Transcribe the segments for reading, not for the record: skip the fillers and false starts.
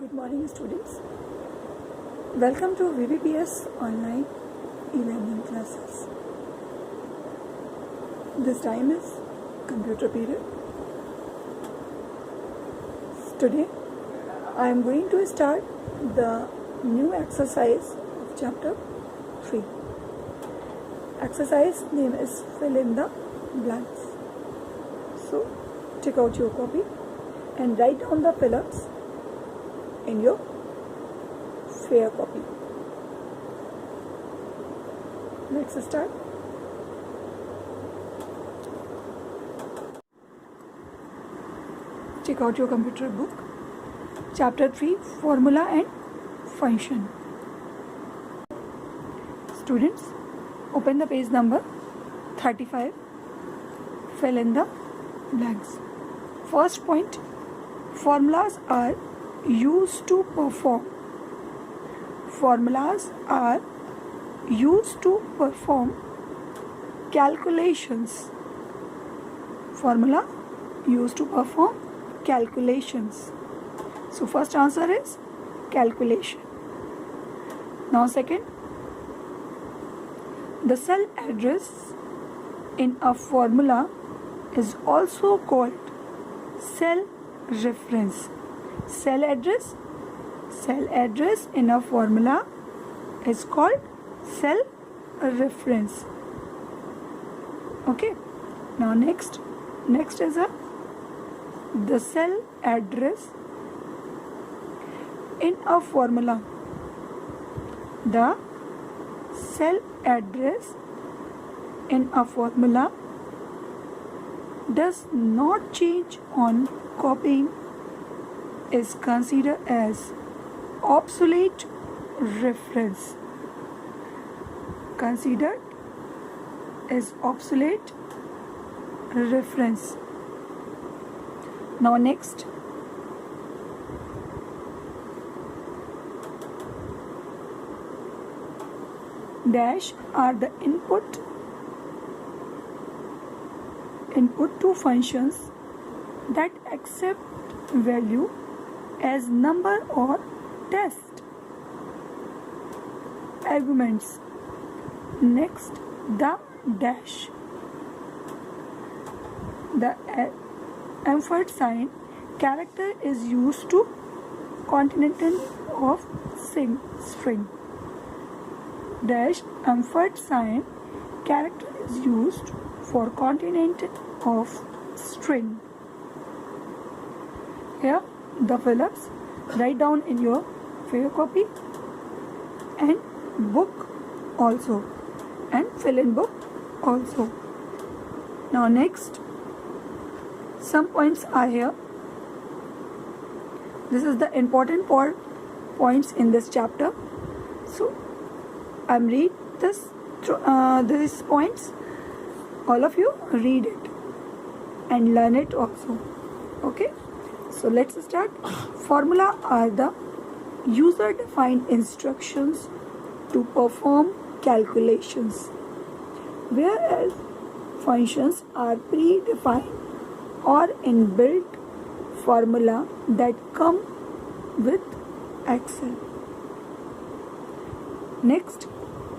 Good morning, students. Welcome to VBPS online e-learning classes. This time is computer period. Today I am going to start the new exercise of chapter 3. Exercise name is fill in the blanks. So take out your copy and write down the fill-ups in your fair copy. Let's start. Check out your computer book. Chapter 3, Formula and Function. Students, open the page number 35. Fill in the blanks. First point, formulas are used to perform. Formulas are used to perform calculations. Formula used to perform calculations. So first answer is calculation. Now second, the cell address in a formula is also called cell reference. Cell address in a formula is called cell reference. Okay. Now next is the cell address in a formula. The cell address in a formula does not change on copying, is considered as obsolete reference. Considered as obsolete reference. Now next, dash are the input to functions that accept value as number or test arguments. Next, the dash. The ampersand sign character is used to continental of string. Dash ampersand sign character is used for continental of string. Here the fill-ups, write down in your fair copy and book also, and fill in book also. Now next, some points are here. This is the important points in this chapter. So I'm read these points. All of you read it and learn it also. Okay. So let's start. Formula are the user-defined instructions to perform calculations, whereas functions are predefined or inbuilt formula that come with Excel. Next,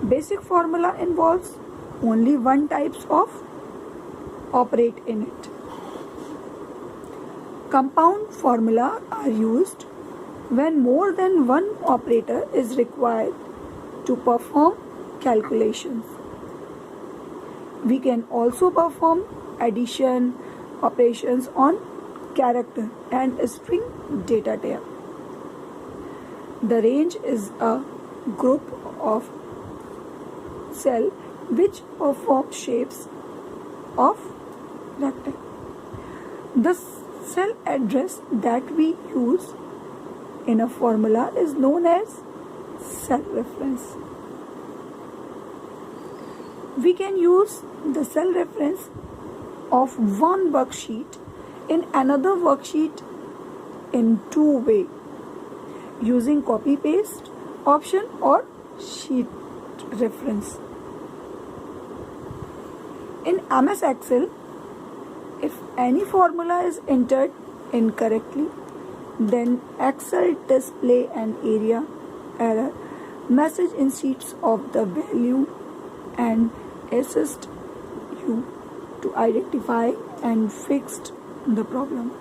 basic formula involves only one types of operate in it. Compound formula are used when more than one operator is required to perform calculations. We can also perform addition operations on character and string data type. The range is a group of cells which perform shapes of rectangle. The cell address that we use in a formula is known as cell reference. We can use the cell reference of one worksheet in another worksheet in two ways, using copy paste option or sheet reference. In MS Excel, if any formula is entered incorrectly, Then Excel display an area error message in sheets of the value and assist you to identify and fixing the problem.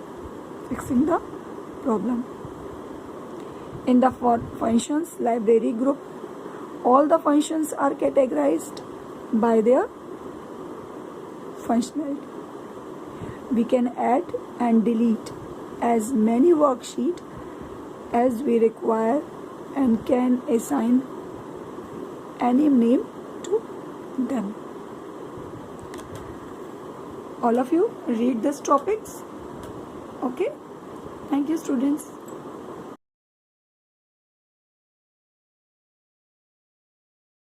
In the functions library group, all the functions are categorized by their functionality. We can add and delete as many worksheets as we require and can assign any name to them. All of you read these topics. Okay? Thank you, students.